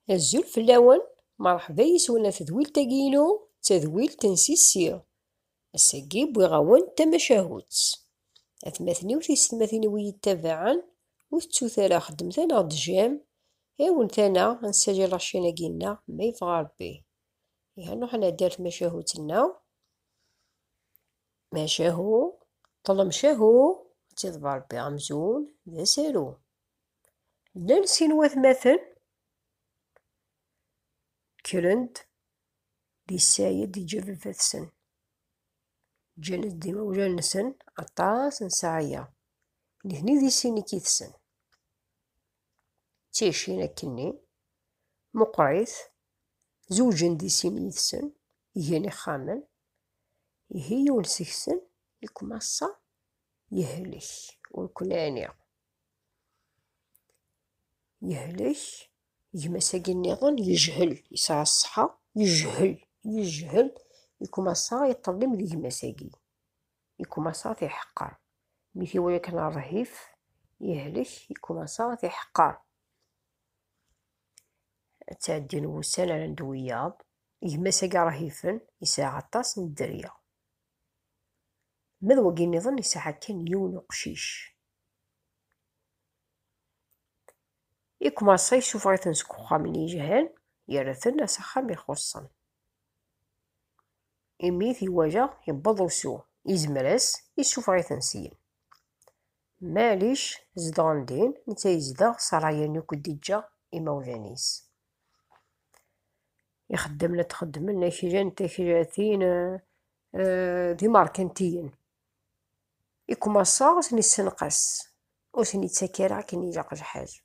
الزول فلاون مرحبا يسونا تذويل تاقينو تذويل تنسيسيو الساقي بويغاون تمشاهوت أثماثني وثيستماثيني ويتابعن وثوثالا خدمتنا دجام ايون ثانا نسجل رشينا قينا ما يفغى ربي نروح انا دارت مشاهوتنا مشاهو طلع مشاهو تيضبع ربي غمزون ذا سالو لا نسينو مثلا كرند دي السايد دي جففثسن جانت ديما وجانسن عطاس نساعية لهني دي سيني كيثسن تيشينا كني مقريث زوجن دي سيني يثسن يهني خامن يهي يونسكسن يكمصا يهلك والكنانيا يهلك يمساقي النظام يجهل يسعى الصحة يجهل يكمصا يطلم ذي مساقي يكمصا يحقر مثي ويا كان رهيف يهلك يكمصا يحقر تعدي نوسان على ندوياض يمساقي رهيفا يساعى عطاس ندريا ماذا وقي النظام يساعى كان يون قشيش يكمصا يشوف غيثن سكوخا من يجهل يرثن سخام يخصن إميث يواجه يبضو سو يزمرس يشوف غيثن سين ماليش زدغن دين نتا يزدغ صرايا نوك ديجا إموجانيس يخدم لا تخدم لنا كيجان تاكيجاتين دي ماركنتين يكمصا وسني السنقس وسني تسكيرا كي يجا قجحاج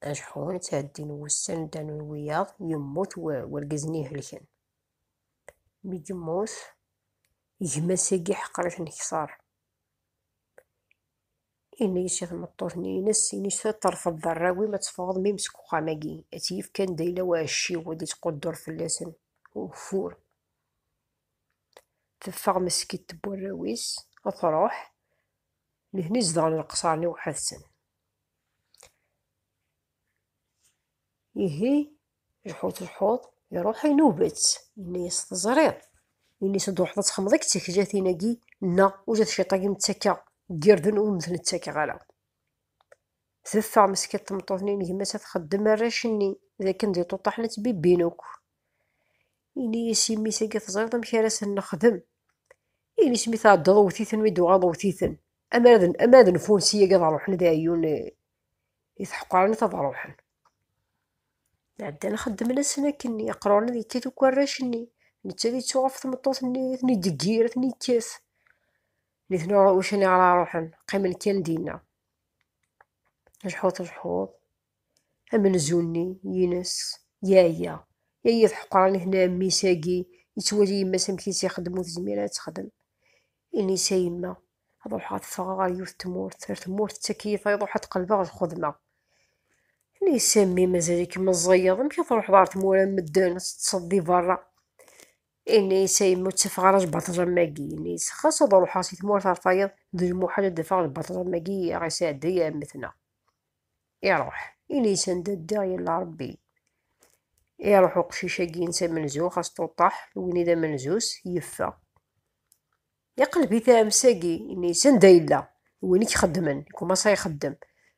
أشحون تعدين وسن دانو الوياض يموت ورقزنيه لكن مي يموت يمساقي حقرة نكسار إني شيخ مطوثني نس إني شتا طرف الضراوي ما تفاض ميمسكو خاماقي أتيف كان دايلا واشي ودي تقدر في اللسن وفور تفاغ مسكيت بوراويس أطروح لهني زدغن القصارني وحثسن يهي الحوت يروح ينوبت إني يستزريط إني سدوح ضد خمضيك تكجاتي ناقي نا وجات شي طاقي متسكا قردن ومثل نتسكا غالا تدفع مسكت تمطوثني نجمة تخدم الراشني إذا كان دي طوطاحنا تبيبينوك إني يسمي ساقي تزريط مكارس نخدم إني سميت عاد ضوثيثن ويدو غاضوثيثن أماذن فونسية قاض روحنا ذا عيون يتحقرني تضروحن عاد نخدم ناس كني يقرون ذي تيتو كراشني نتا ذي توقف تمطوثني ثني دقير ثني كاث نثنو وشني على روحن قيمن كان دينا جحوط أمن زوني ينس يايا يتحقرني هنا ميساقي يتولي يما سمكيس يخدمو زميلات تخدم إني سايمة روح غتفغى يوث تمورت تكيف يروح تقلبها الخدمة إني سامي مازالك مزيض مكي تروح دار تمورا مدان تصدي برا إني سايمة تسفغى راج باطجا ماقي إني خاص روح راسي تمورت رفايض ذو حاجة دفع الباطجا ماقي غي ساعدية مثنا يروح إني سنددا يلا ربي يروح قشيشة كينسا منزو خاص توطاح وين إذا منزوس يفا يقلبي تاع مساقي إني سندا يلا وينك يخدمن يكوماصا يخدم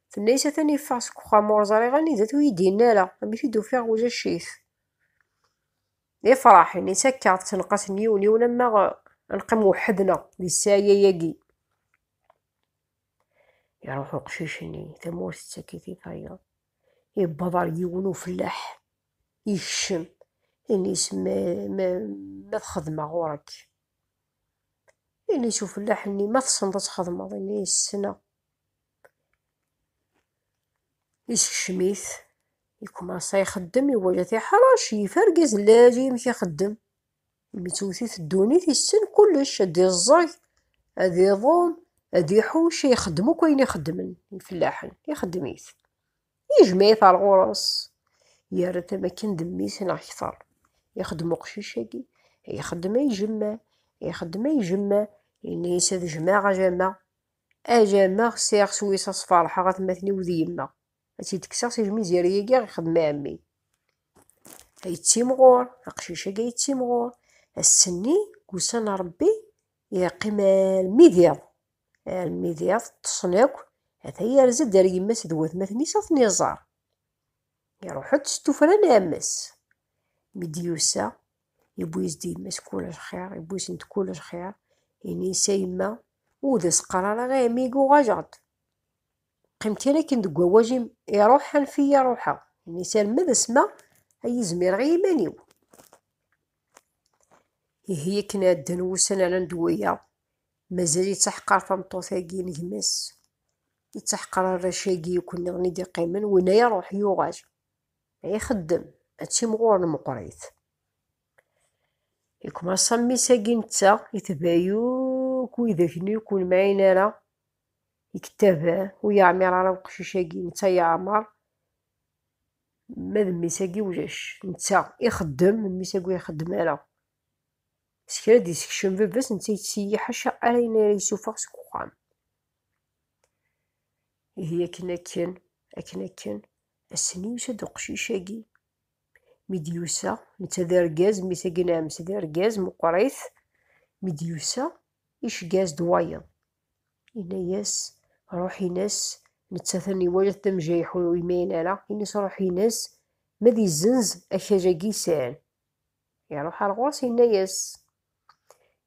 فالناس ثاني فاسكو خامور زاري غاني ذاتو يدينا لا ماشي دوفيغ وجا الشيث يفرح إني سكر تنقص نيوني ولما نقم وحدنا دي السايا ياقي يروحو قشيشني ثمور تسكيتي فايا يبضر يونو فلاح يشم إني سما ما تخدم غورك إني شوف فلاح إني ما تصندت خدمة إني السنة يسكشميث يكوماسا يخدم يواجه حراش يفرقز لاجي يمشي يخدم ميتوثيث الدونيث يسن كلش هادي الزاي هادي ضوم هادي حوش يخدمو كاين يخدمن الفلاحن يخدميث يجميث على الغرس يا ريت ما كان دميث أكثر يخدمو قشيشاكي يخدم يجمع إني يساد جماعة أجمع سيغ سويسا صفالحة غتماثني وذي يما تيتكسر سي الميزيرية كاع يخدم عمي. يتيمغور القشيشة كاع يتيمغور السني كوسان ربي يقيم المذيض. المذيض تصناك هذا يرزد دار يماس دوات مثنيسة نزار يروحو تستوفرا نعمس مديوسا يبويز ديماس كلش خير يبويز نت كلش خير ينيسا يما وذا سقرارا غا ميقو غاجات قيمتي انا كي ندقوا واجي يروح فيا روحها ينيسا المذا سما هي زمير غير يمانيو. هي كنا دنوسن على ندويا مازال يتحقر فمطوثاكي نجمس يتحقر الرشاقي وكنا غنيدي قيمن وينايا روح يوغاج يخدم هادشي مغور مقريت يكما صمي ساقي نتا يتبايوك وإذا كني يكون معينا راه يكتبه ويعمر على وقشيشاقي نتا يعمر ماذا ميساقي وجاش نتا يخدم ميساقي يخدم على سكرا دي سكشن باباس نتا يتسيح الشقة لينا يسوفغ سكوخام. هي كنا كان السني يسد قشيشاقي ميديوسا نتا داركاز ميساقي نعمس داركاز مقريث ميديوسا يشكاز دوايض يناياس روحي ناس نتا ثاني واجد تمجايح ويمين على يناس روحي ناس مادي الزنز أكاجاكي سان يروح على الغرس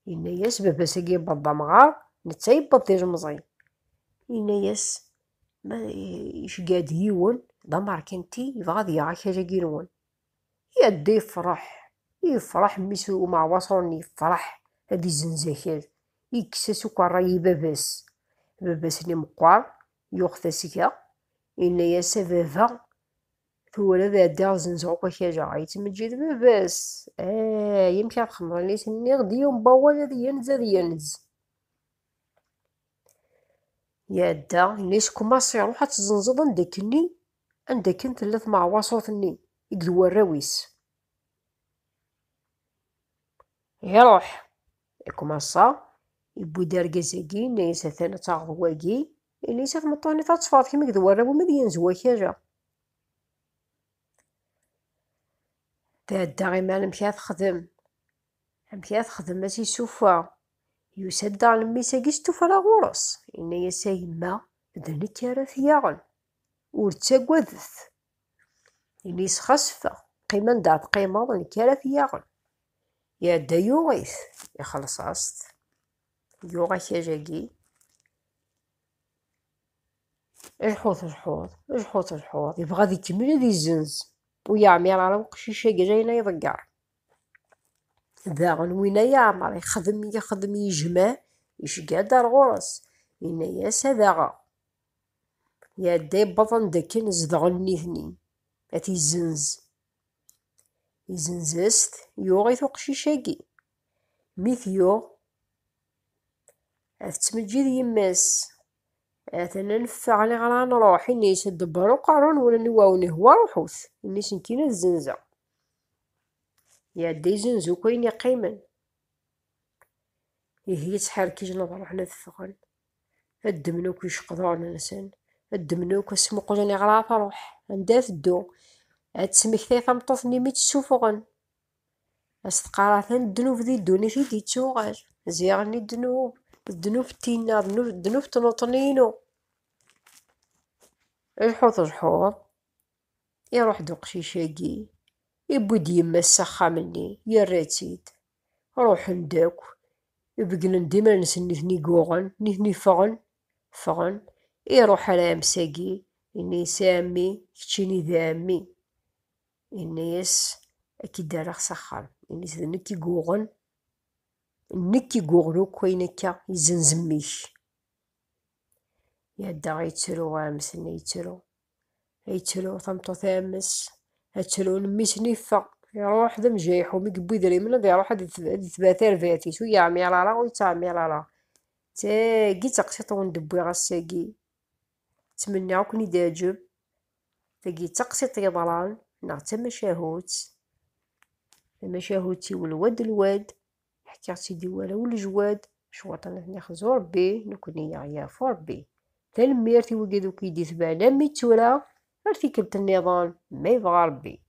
يناياس بابا ساقي بابا مغار نتا يبط ديج مزي يناياس ما يشقاد يون دمر كنتي يبغى ضياع كاجاكي نون يدي يفرح ميسو مع وصرني يفرح هادي الزنزاكات يكساسو كراي باباس اللي مقوار يوخذ سكا إن يا سبابا ثورة ذا دار زنزعوكا كاجا يتمجد باباس يمكن تخمر لي سني غدي يوم باوال هذا ينز يا دا ليش كوماسي روح تزنزض عندك انت ثلاث مع وسطني يقدوا الراويس يروح كوماسا يبو دار كازاكي نايسا ثانا تاغ واكي نايسا تمطوني تتصفاط كيما يقدوا الراو مديان زوا كاجا تادا غي ما مشات تخدم ماشي سوفا يسد على ميساكي ستوفا لا غورس إن يسا يما دنك راه ثياغن ور تاكوادث إنيس خسفة قيمة ندار قيمة نكارا ثياغن يا دا يوغيث يخلص عصت يوغا كاجاكي اجحوط يبغى ذي كمل هذي الزنز ويعمر على وقشيشة جاينا يضقر داغن وين يعمر يخدم يجمع يشقى دار غرس إن ياسا داغا يا دا بطن داكن زدغن نيثنين هاتي يزنزست يوغيث وقشيشاكي ميثيو تمجد يماس أثنا نفع لي غرا نروح إنيس ندبرو قارون ولا نواوني هو روحوث إنيس نكينا الزنزة يا دا يزنزو كاين يقيمن هي تحركيج نظرو حنا الثغن الدمنوك يشقضون نسن الدمنوك اسمقلني غرا تروح عندها تدو تسمكتي ثمطوثني ميت السوفغن استقارا الدنوب ذي الدوني في دي تشوغال زيغني الدنوب تينا الدنوب تنوطنينو الحوض يروح دو قشيشاكي يبود يما السخا مني يا راتيد روح نداك يبقنا ديما نسني قوغن نثني فغن يروح على مساقي إني سامي كتشيني ذامي إني يس أكيد دار سخان إني نكي قوغنو كوينكا يزنزميش يا دا يتسرو غامسني يتسرو ثمطو ثامس هتسرو نميس نيفا يروح ذا مجايح وميقبو يدري من هذا يروح هذا يتباثر فاتيس ويعمي على ويتعمي على تاقي تقسيط وندبي غاساقي تمنى عوكني داجب تاقي تقسيط يضران نعتا مشاهوتي والواد حكي سيدي ولا والجواد شواطنا ناخذ ربي نكوني يعيا ربي تلميرتي وقدو كيدي تبعنا ميتورا ارتكبت النظام ما يبغى ربي.